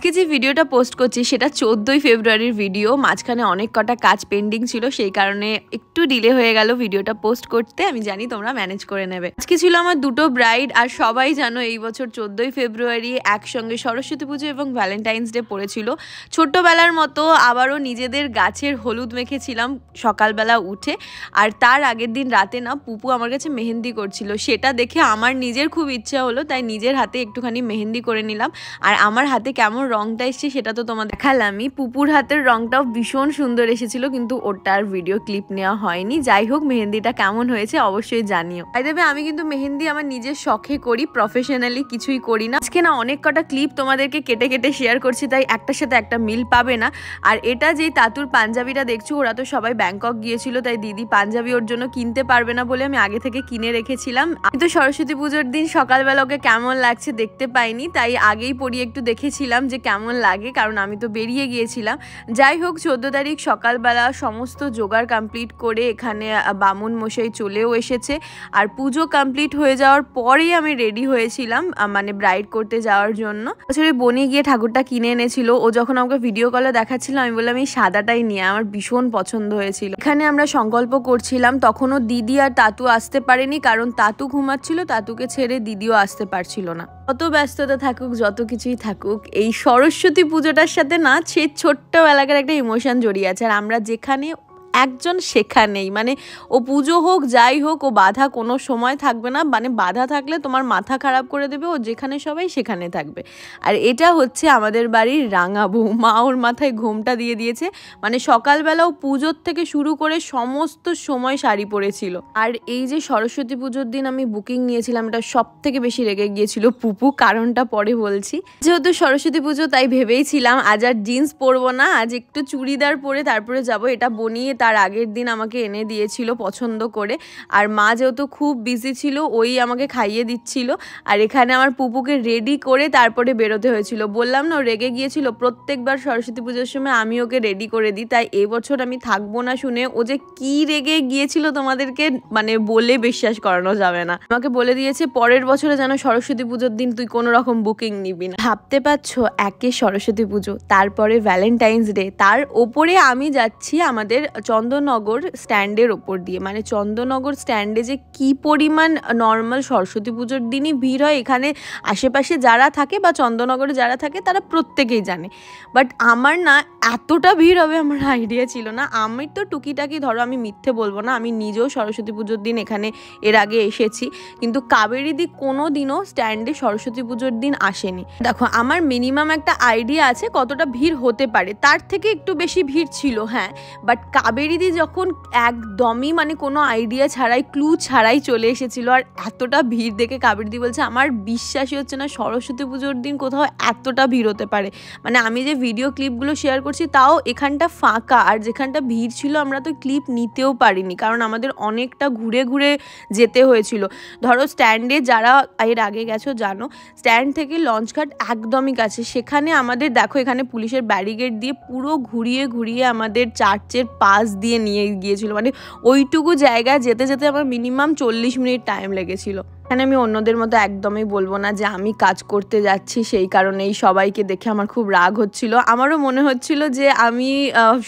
আজকে যে ভিডিওটা পোস্ট করছি সেটা 14ই ফেব্রুয়ারির ভিডিও। মাঝখানে অনেক কটা কাজ পেন্ডিং ছিল, সেই কারণে একটু ডিলে হয়ে গেল ভিডিওটা পোস্ট করতে। আমি জানি তোমরা ম্যানেজ করে নেবে। আজকে ছিল আমার দুটো ব্রাইড, আর সবাই জানো এই বছর 14ই ফেব্রুয়ারি একসঙ্গে সরস্বতী পুজো এবং ভ্যালেন্টাইন্স ডে পড়েছিল। ছোট্টবেলার মতো আবারও নিজেদের গাছের হলুদ মেখেছিলাম সকালবেলা উঠে, আর তার আগের দিন রাতে না পুপু আমার কাছে মেহেন্দি করছিল। সেটা দেখে আমার নিজের খুব ইচ্ছা হলো, তাই নিজের হাতে একটুখানি মেহেন্দি করে নিলাম। আর আমার হাতে কেমন রংটা এসছে সেটা তো তোমার দেখালামই। পুপুর হাতের রংটাও ভীষণ সুন্দর এসেছিল, কিন্তু ওটার ভিডিও ক্লিপ নেওয়া হয়নি। যাই হোক, মেহেন্দিটা কেমন হয়েছে অবশ্যই জানিও। তাই দেবে আমি কিন্তু মেহেন্দি আমার নিজের শখে করি, প্রফেশনালি কিছুই করি না। আজকে না অনেক কটা ক্লিপ তোমাদেরকে কেটে কেটে শেয়ার করছি, তাই একটার সাথে একটা মিল পাবে না। আর এটা যেই তাতুর পাঞ্জাবিটা দেখছো, ওরা তো সবাই ব্যাংকক গিয়েছিল, তাই দিদি পাঞ্জাবি ওর জন্য কিনতে পারবে না বলে আমি আগে থেকে কিনে রেখেছিলাম। আমি তো সরস্বতী পুজোর দিন সকালবেলা ওকে কেমন লাগছে দেখতে পাইনি, তাই আগেই পরিয়ে একটু দেখেছিলাম যে কেমন লাগে, কারণ আমি তো বেরিয়ে গিয়েছিলাম। যাই হোক, 14 তারিখ সকালবেলা সমস্ত জোগাড় কমপ্লিট করে এখানে বামুন মশাই চলেও এসেছে। আর পুজো কমপ্লিট হয়ে যাওয়ার পরেই আমি রেডি হয়েছিলাম মানে ব্রাইড করতে যাওয়ার জন্য। আসলে বনি গিয়ে ঠাকুরটা কিনে এনেছিল। ও যখন আমাকে ভিডিও কলে দেখাচ্ছিল, আমি বললাম এই সাদাটাই নিয়ে, আমার ভীষণ পছন্দ হয়েছিল। এখানে আমরা সংকল্প করছিলাম, তখনও দিদি আর তাতু আসতে পারেনি, কারণ তাতু ঘুমাচ্ছিল। তাতুকে ছেড়ে দিদিও আসতে পারছিল না। যত ব্যস্ততা থাকুক, যত কিছুই থাকুক, এই সরস্বতী পুজোটার সাথে না সেই ছোট্টবেলাকার একটা ইমোশন জড়িয়ে আছে। আর আমরা যেখানে একজন সেখানেই, মানে ও পুজো হোক যাই হোক, ও বাধা কোনো সময় থাকবে না। মানে বাধা থাকলে তোমার মাথা খারাপ করে দেবে, ও যেখানে সবাই সেখানে থাকবে। আর এটা হচ্ছে আমাদের বাড়ির রাঙা বৌমা। ওর মাথায় ঘোমটা দিয়ে দিয়েছে, মানে সকালবেলাও পুজোর থেকে শুরু করে সমস্ত সময় শাড়ি পরেছিল। আর এই যে সরস্বতী পুজোর দিন আমি বুকিং নিয়েছিলাম, এটা সব থেকে বেশি রেগে গিয়েছিল পুপু, কারণটা পরে বলছি। যেহেতু সরস্বতী পুজো, তাই ভেবেইছিলাম আজ আর জিন্স পরবো না, আজ একটু চুড়িদার পরে তারপরে যাব। এটা বনিয়ে তার আগের দিন আমাকে এনে দিয়েছিল পছন্দ করে। আর মা যেহেতু খুব বিজি ছিল, ওই আমাকে খাইয়ে দিচ্ছিল। আর এখানে আমার পুপুকে রেডি করে তারপরে বেরোতে হয়েছিল। বললাম না, ও রেগে গিয়েছিল। প্রত্যেকবার সরস্বতী পুজোর সময় আমি ওকে রেডি করে দিই, তাই এবছর আমি থাকবো না শুনে ও যে কি রেগে গিয়েছিল তোমাদেরকে মানে বলে বিশ্বাস করানো যাবে না। আমাকে বলে দিয়েছে পরের বছরে যেন সরস্বতী পুজোর দিন তুই কোনো রকম বুকিং নিবি না। ভাবতে পারছো, একে সরস্বতী পুজো, তারপরে ভ্যালেন্টাইন্স ডে, তার ওপরে আমি যাচ্ছি আমাদের চন্দননগর স্ট্যান্ডের ওপর দিয়ে। মানে চন্দননগর স্ট্যান্ডে যে কি পরিমাণ নর্মাল সরস্বতী পুজোর দিনই ভিড় হয়, এখানে আশেপাশে যারা থাকে বা চন্দননগরে যারা থাকে তারা প্রত্যেকেই জানে। বাট আমার না এতটা ভিড় হবে আমার আইডিয়া ছিল না। আমি তো টুকিটাকি, ধরো আমি মিথ্যে বলবো না, আমি নিজেও সরস্বতী পুজোর দিন এখানে এর আগে এসেছি, কিন্তু কাবেরী দি কোনো দিনও স্ট্যান্ডে সরস্বতী পুজোর দিন আসেনি। দেখো, আমার মিনিমাম একটা আইডিয়া আছে কতটা ভিড় হতে পারে, তার থেকে একটু বেশি ভিড় ছিল, হ্যাঁ। বাট কাবেরীদি যখন একদমই মানে কোনো আইডিয়া ছাড়াই, ক্লু ছাড়াই চলে এসেছিল, আর এতটা ভিড় দেখে কাবেরীদি বলছে আমার বিশ্বাসই হচ্ছে না সরস্বতী পুজোর দিন কোথাও এতটা ভিড় হতে পারে। মানে আমি যে ভিডিও ক্লিপগুলো শেয়ার করছি, তাও এখানটা ফাঁকা, আর যেখানটা ভিড় ছিল আমরা তো ক্লিপ নিতেও পারিনি, কারণ আমাদের অনেকটা ঘুরে ঘুরে যেতে হয়েছিল। ধরো স্ট্যান্ডে যারা এর আগে গেছো জানো, স্ট্যান্ড থেকে লঞ্চঘাট একদমই কাছে। সেখানে আমাদের দেখো, এখানে পুলিশের ব্যারিকেড দিয়ে পুরো ঘুরিয়ে ঘুরিয়ে আমাদের চার্চের পাশ দিয়ে নিয়ে গিয়েছিল। মানে ওইটুকু জায়গা যেতে যেতে আমার মিনিমাম 40 মিনিট টাইম লেগেছিল। এখানে আমি অন্যদের মতো একদমই বলবো না যে আমি কাজ করতে যাচ্ছি, সেই কারণেই সবাইকে দেখে আমার খুব রাগ হচ্ছিল। আমারও মনে হচ্ছিল যে আমি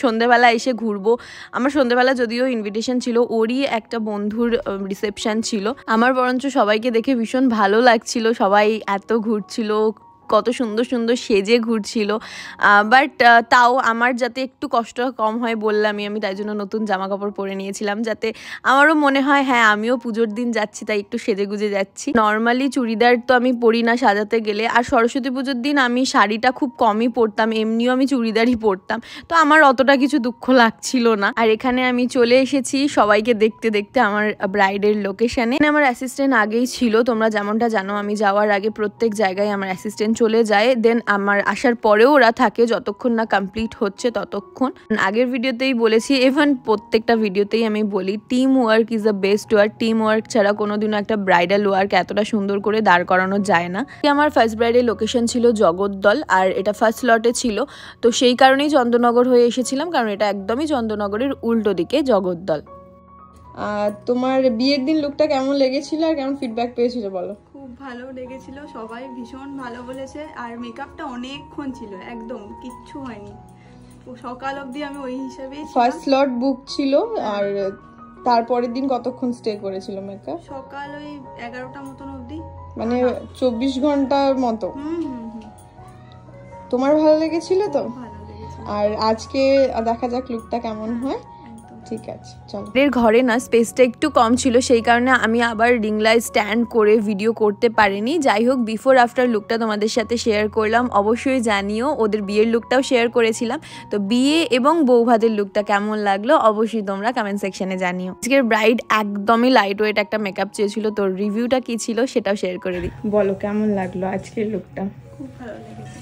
সন্ধেবেলা এসে ঘুরবো। আমার সন্ধেবেলা যদিও ইনভিটেশন ছিল, ওরই একটা বন্ধুর রিসেপশন ছিল। আমার বরঞ্চ সবাইকে দেখে ভীষণ ভালো লাগছিল, সবাই এত ঘুরছিল, কত সুন্দর সুন্দর সেজে ঘুরছিল। বাট তাও আমার যাতে একটু কষ্ট কম হয় বললামই আমি, তাই জন্য নতুন জামা কাপড় পরে নিয়েছিলাম, যাতে আমারও মনে হয় হ্যাঁ আমিও পুজোর দিন যাচ্ছি, তাই একটু সেজে গুজে যাচ্ছি। নর্মালি চুড়িদার তো আমি পরি না সাজাতে গেলে, আর সরস্বতী পুজোর দিন আমি শাড়িটা খুব কমই পরতাম, এমনিও আমি চুড়িদারই পরতাম, তো আমার অতটা কিছু দুঃখ লাগছিল না। আর এখানে আমি চলে এসেছি সবাইকে দেখতে দেখতে আমার ব্রাইডের লোকেশনে। আমার অ্যাসিস্ট্যান্ট আগেই ছিল, তোমরা যেমনটা জানো আমি যাওয়ার আগে প্রত্যেক জায়গায় আমার অ্যাসিস্ট্যান্ট চলে যায়, দেন আমার আসার পরেও ওরা থাকে যতক্ষণ না কমপ্লিট হচ্ছে ততক্ষণ। আগের ভিডিওতেই বলেছি, ইভেন প্রত্যেকটা ভিডিওতেই আমি বলি, team work is the best work. Team work ছাড়া কোনোদিনও একটা ব্রাইডাল ওয়ার্ক এতটা সুন্দর করে দাঁড় করানো যায় না। আমার ফার্স্ট ব্রাইডের লোকেশন ছিল জগদ্দল, আর এটা ফার্স্ট লটে ছিল, তো সেই কারণেই চন্দননগর হয়ে এসেছিলাম, কারণ এটা একদমই চন্দননগরের উল্টো দিকে জগদ্দল। তোমার বিয়ের দিন লুকটা কেমন লেগেছিল আর কেমন ফিডব্যাক পেয়েছিল বলো? খুব ভালো লেগেছিল, সবাই ভীষণ ভালো বলেছে। আর মেকআপটা অনেকক্ষণ ছিল, একদম কিচ্ছু হয়নি, সকাল অবধি আমি ওই হিসাবেই ফার্স্ট স্লট বুক ছিল। আর তারপরের দিন কতক্ষণ স্টে করেছিল মেকআপ? সকাল ওই 11টা মতন অবধি, মানে 24 ঘন্টার মতো। তোমার ভালো লেগেছিল তো? ভালো লেগেছিল। আর আজকে দেখা যাক লুকটা কেমন হয়। ঠিক আছে, চলো। এর ঘরে না স্পেসটা একটু কম ছিল, সেই কারণে আমি আবার রিং লাইট স্ট্যান্ড করে ভিডিও করতে পারিনি। যাই হোক, বিফোর আফটার লুকটা তোমাদের সাথে শেয়ার করলাম। অবশ্যই জানিও, ওদের বিয়ের লুকটাও শেয়ার করেছিলাম। তো বিয়ে এবং বৌভাতের লুকটা কেমন লাগলো অবশ্যই তোমরা কমেন্ট সেকশনে জানিও। আজকের ব্রাইড একদমই লাইট ওয়েট একটা মেকআপ চেয়েছিল, তোর রিভিউটা কি ছিল সেটাও শেয়ার করে দিই। বলো কেমন লাগলো আজকের লুকটা? খুব ভালো লেগেছে।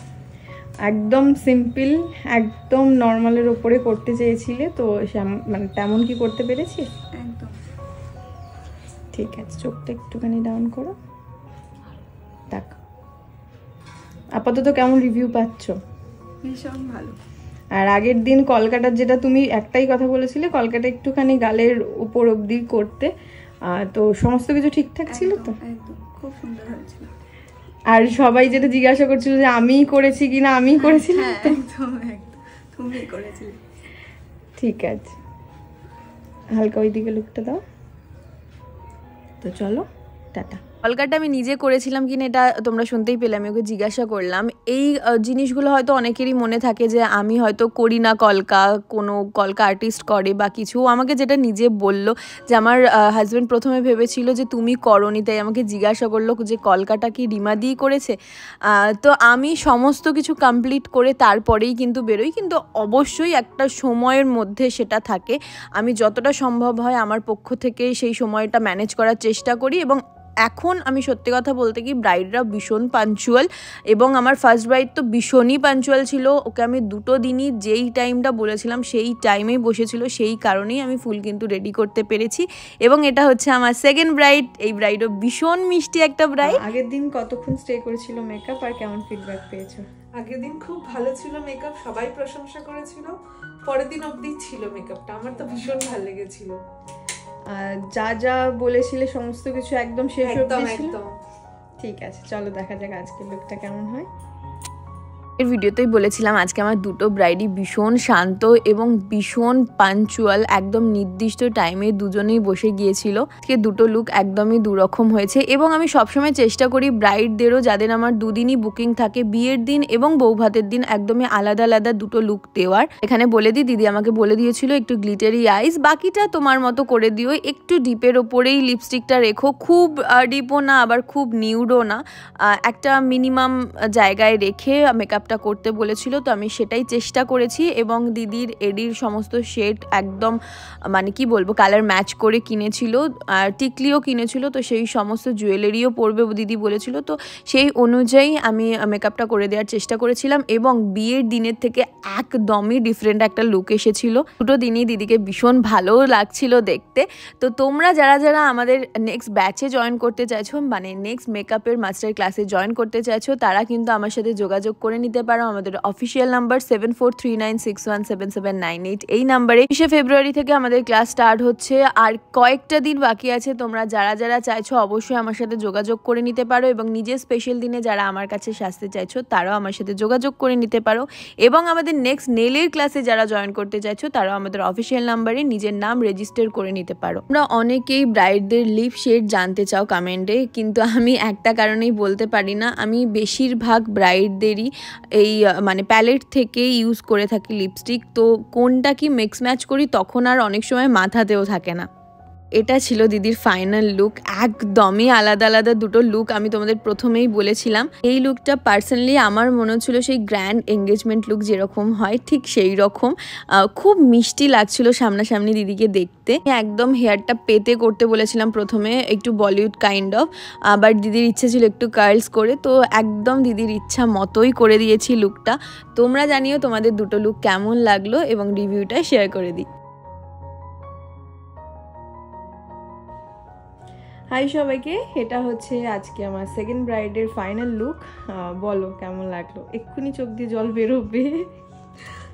একদম সিম্পল, একদম নর্মালের ওপরে করতে চেয়েছিলে, তো মানে তেমন কি করতে পেরেছি? একদম ঠিক আছে, চোখটা একটুখানি ডাউন করো। দেখ আপাতত কেমন রিভিউ পাচ্ছ? ভীষণ ভালো। আর আগের দিন কলকাতার যেটা তুমি একটাই কথা বলেছিলে, কলকাতা একটুখানি গালের উপর অবধি করতে, তো সমস্ত কিছু ঠিকঠাক ছিল তো? একদম খুব সুন্দর হয়েছিল। আর সবাই যেটা জিজ্ঞাসা করছিল যে আমিই করেছি কিনা, আমিই করেছিলাম। একদম একদম তুমিই করেছিলে। ঠিক আছে, হালকা ওই দিকে লুকটা দাও। তো চলো, টাটা। কলকাটা আমি নিজে করেছিলাম কিনা এটা তোমরা শুনতেই পেলে, আমি ওকে জিজ্ঞাসা করলাম। এই জিনিসগুলো হয়তো অনেকেরই মনে থাকে যে আমি হয়তো করি না কলকা, কোনো কলকা আর্টিস্ট করে বা কিছু। আমাকে যেটা নিজে বললো যে আমার হাজব্যান্ড প্রথমে ভেবেছিল যে তুমি করনি, তাই আমাকে জিজ্ঞাসা করলো যে কলকাটা কি রিমা দিই করেছে। তো আমি সমস্ত কিছু কমপ্লিট করে তারপরেই কিন্তু বেরোই, কিন্তু অবশ্যই একটা সময়ের মধ্যে সেটা থাকে। আমি যতটা সম্ভব হয় আমার পক্ষ থেকে সেই সময়টা ম্যানেজ করার চেষ্টা করি। এবং এখন আমি সত্যি কথা বলতে কি, ব্রাইডরা ভীষণ পাঞ্চুয়াল, এবং আমার ফার্স্ট ব্রাইড তো ভীষণই পাঞ্চুয়াল ছিল। ওকে আমি দুটো দিনই যেই টাইমটা বলেছিলাম সেই টাইমেই বসেছিল, সেই কারণেই আমি ফুল কিন্তু রেডি করতে পেরেছি। এবং এটা হচ্ছে আমার সেকেন্ড ব্রাইড। এই ব্রাইডও ভীষণ মিষ্টি একটা ব্রাইড। আগের দিন কতক্ষণ স্টে করেছিল মেকআপ আর কেমন ফিডব্যাক পেয়েছো? আগের দিন খুব ভালো ছিল মেকআপ, সবাই প্রশংসা করেছিল। পরের দিন অবধি ছিল মেকআপটা, আমার তো ভীষণ ভালো লেগেছিল। যা যা বলেছিলে সমস্ত কিছু একদম শেষ একদম অবধি ছিল? একদম। ঠিক আছে, চলো দেখা যাক আজকের লুকটা কেমন হয়। এর ভিডিওতেই বলেছিলাম আজকে আমার দুটো ব্রাইডই ভীষণ শান্ত এবং ভীষণ পাঞ্চুয়াল, একদম নির্দিষ্ট টাইমে দুজনেই বসে গিয়েছিল। আজকে দুটো লুক একদমই দুরকম হয়েছে। এবং আমি সবসময় চেষ্টা করি ব্রাইডদেরও, যাদের আমার দুদিনই বুকিং থাকে, বিয়ের দিন এবং বৌভাতের দিন, একদমই আলাদা আলাদা দুটো লুক দেওয়ার। এখানে বলে দিই, দিদি আমাকে বলে দিয়েছিল একটু গ্লিটারি আইস, বাকিটা তোমার মতো করে দিও, একটু ডিপের ওপরেই লিপস্টিকটা রেখো, খুব ডিপও না আবার খুব নিউডও না, একটা মিনিমাম জায়গায় রেখে মেকআপ করতে বলেছিল। তো আমি সেটাই চেষ্টা করেছি। এবং দিদির এডির সমস্ত শেড একদম মানে কি বলবো, কালার ম্যাচ করে কিনেছিল, আর টিকলিও কিনেছিল। তো সেই সমস্ত জুয়েলারিও পরবে দিদি বলেছিল, তো সেই অনুযায়ী আমি মেকআপটা করে দেওয়ার চেষ্টা করেছিলাম। এবং বিয়ের দিনের থেকে একদমই ডিফারেন্ট একটা লুক এসেছিল। দুটো দিনই দিদিকে ভীষণ ভালো লাগছিল দেখতে। তো তোমরা যারা যারা আমাদের নেক্সট ব্যাচে জয়েন করতে চাইছো, মানে নেক্সট মেকআপের মাস্টার ক্লাসে জয়েন করতে চাইছো, তারা কিন্তু আমার সাথে যোগাযোগ করে নিতে পারো। আমাদের অফিসিয়াল নাম্বার 7439617798, এই নাম্বারে। 20 ফেব্রুয়ারি থেকে আমাদের ক্লাস স্টার্ট হচ্ছে, আর কয়েকটা দিন বাকি আছে। তোমরা যারা যারা চাইছো অবশ্যই আমার সাথে যোগাযোগ করে নিতে পারো। এবং নিজের স্পেশাল দিনে যারা আমার কাছে সাজতে চাইছো তারাও আমার সাথে যোগাযোগ করে নিতে পারো। এবং আমাদের নেক্সট নেলের ক্লাসে যারা জয়েন করতে চাইছো তারাও আমাদের অফিসিয়াল নাম্বারে নিজের নাম রেজিস্টার করে নিতে পারো। আমরা অনেকেই ব্রাইডদের লিপ শেড জানতে চাও কমেন্টে, কিন্তু আমি একটা কারণেই বলতে পারি না। আমি বেশিরভাগ ব্রাইডদেরই এই মানে প্যালেট থেকে ইউজ করে থাকি লিপস্টিক, তো কোনটা কি মিক্স ম্যাচ করি তখন আর অনেক সময় মাথাতেও থাকে না। এটা ছিল দিদির ফাইনাল লুক, একদমই আলাদা আলাদা দুটো লুক। আমি তোমাদের প্রথমেই বলেছিলাম এই লুকটা পার্সোনালি আমার মনে হচ্ছিল সেই গ্র্যান্ড এঙ্গেজমেন্ট লুক যেরকম হয় ঠিক সেই রকম। খুব মিষ্টি লাগছিল সামনাসামনি দিদিকে দেখতে। একদম হেয়ারটা পেতে করতে বলেছিলাম প্রথমে, একটু বলিউড কাইন্ড অফ, বাট দিদির ইচ্ছে ছিল একটু কার্লস করে, তো একদম দিদির ইচ্ছা মতোই করে দিয়েছি লুকটা। তোমরা জানিও তোমাদের দুটো লুক কেমন লাগলো এবং রিভিউটা শেয়ার করে দিই। হাই সবাইকে, এটা হচ্ছে আজকে আমার সেকেন্ড ব্রাইডের ফাইনাল লুক। বলো কেমন লাগলো? এক্ষুনি চোখ দিয়ে জল বেরোবে।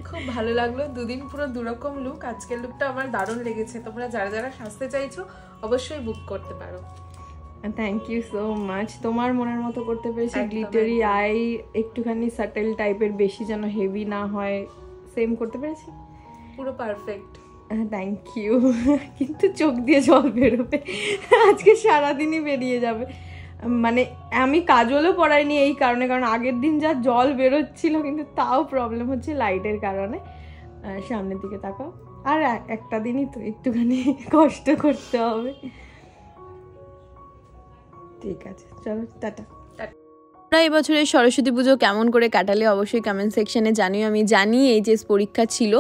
খুব ভালো লাগলো, দুদিন পুরো দুরকম লুক। আজকের লুকটা আমার দারুণ লেগেছে। তোমরা যারা যারা সাজতে চাইছো অবশ্যই বুক করতে পারো। Thank you so much. তোমার মনের মতো করতে পেরেছি। একদম, গ্লিটারি একদম। আই, একটুখানি সাটেল টাইপের, বেশি যেন হেভি না হয়, সেম করতে পেরেছি। পুরো পারফেক্ট। Thank you. কিন্তু চোখ দিয়ে জল বেরোবে, আজকে সারাদিনই বেরিয়ে যাবে। মানে আমি কাজলও পরাইনি এই কারণে, কারণ আগের দিন যা জল বেরোচ্ছিল, কিন্তু তাও প্রবলেম হচ্ছে লাইটের কারণে। সামনের দিকে তাকাও। আর একটা দিনই তো, একটুখানি কষ্ট করতে হবে। ঠিক আছে, চলো টাটা। তোমরা এবছরের সরস্বতী পুজো কেমন করে কাটালে অবশ্যই কমেন্ট সেকশনে জানিও। আমি জানি এইচএস পরীক্ষা ছিল,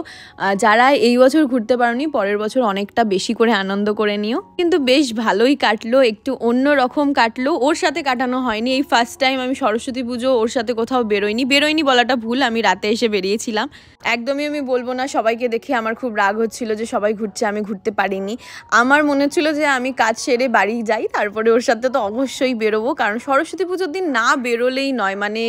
যারা এই বছর ঘুরতে পারোনি পরের বছর অনেকটা বেশি করে আনন্দ করে নিও। কিন্তু বেশ ভালোই কাটলো, একটু অন্য রকম কাটলো। ওর সাথে কাটানো হয়নি, এই ফার্স্ট টাইম আমি সরস্বতী পুজো ওর সাথে কোথাও বেরোয়নি বলাটা ভুল, আমি রাতে এসে বেরিয়েছিলাম। একদমই আমি বলবো না সবাইকে দেখে আমার খুব রাগ হচ্ছিল যে সবাই ঘুরছে আমি ঘুরতে পারিনি। আমার মনে হচ্ছিল যে আমি কাজ সেরে বাড়ি যাই, তারপরে ওর সাথে তো অবশ্যই বেরোবো, কারণ সরস্বতী পুজোর দিন না বেরোলেই নয়। মানে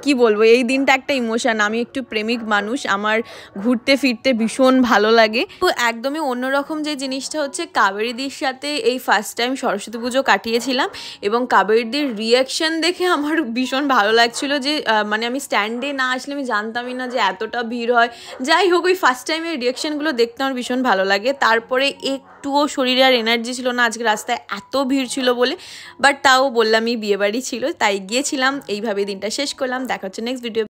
কি বলবো, এই দিনটা একটা ইমোশন। আমি একটু প্রেমিক মানুষ, আমার ঘুরতে ফিরতে ভীষণ ভালো লাগে। তো একদমই অন্যরকম যে জিনিসটা হচ্ছে, কাবেরীদির সাথে এই ফার্স্ট টাইম সরস্বতী পুজো কাটিয়েছিলাম, এবং কাবেরীদির রিয়াকশন দেখে আমার ভীষণ ভালো লাগছিল। যে মানে আমি স্ট্যান্ডে না আসলে আমি জানতামই না যে এতটা ভিড় হয়। যাই হোক, ওই ফার্স্ট টাইমের রিয়াকশনগুলো দেখতে আমার ভীষণ ভালো লাগে। তারপরে একটুও শরীরে আর এনার্জি ছিল না আজকে রাস্তায় এত ভিড় ছিল বলে, বাট তাও বললামই বিয়েবাড়ি ছিল তাই গিয়েছিলাম। এইভাবে দিনটা শেষ করলাম। দেখা হচ্ছে নেক্সট ভিডিও।